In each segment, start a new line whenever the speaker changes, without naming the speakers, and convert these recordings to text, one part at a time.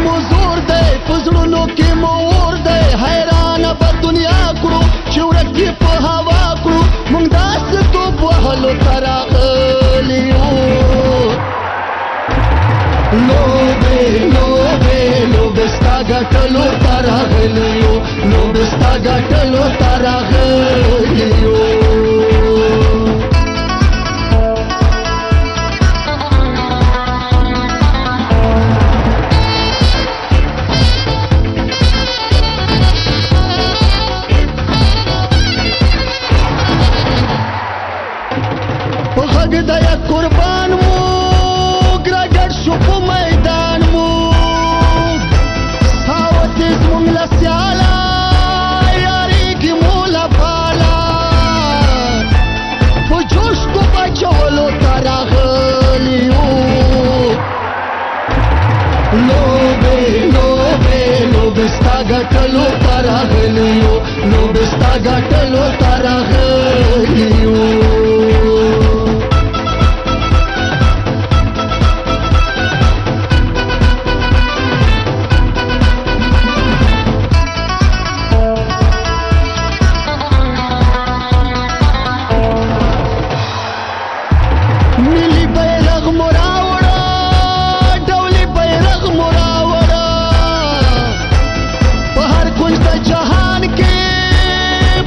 مزور دی پزړونو کې مو اور دی حیرانه به دنیا کړو چې ورک یې په هوا کړو موږ داسې توپ وهلو ته راغلي یو لوبې لوبې لوبې ستا ګټلو ته راغلي یو لوبې ستا ګټلو ته راغلي یو د یک قربان مو ګراګړ شو په میدان مو ساوت زمونږ له سیاله یارېږي مو له بالا په جوش کو بچولو ته راغلي یو لوبې لوبې لوبې ستا ګټلو ته راغلي یو لوبې ستا ګټلو ته راغلي یو ملي بیرغ مو راوړه ډولي بیرغ مو راوړه په هر کونج د جهان کې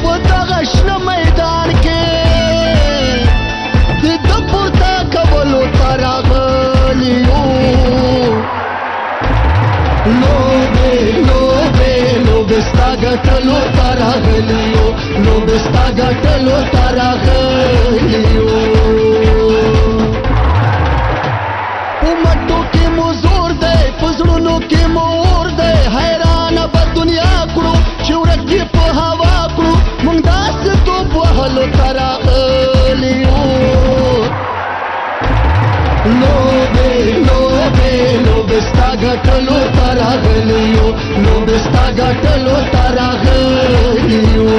په دغه شنه میدان کې د ده پورته کولو ته راغلي یو لوبې لوبې لوبې ستا ګټلو ته راغلي یو لوبې ستا ګټلو ته راغلي یو مټو کې مو زور دی پزړونو کې مو اور دی حیرانه به دنیا کړو چې ورک یې په هوا کړو موږ داسې توپ وهلو ته راغلي یو لوبې لوبې لوبې ستا ګټلو ته راغلي یو لوبې ستا ګټلو ته راغلي یو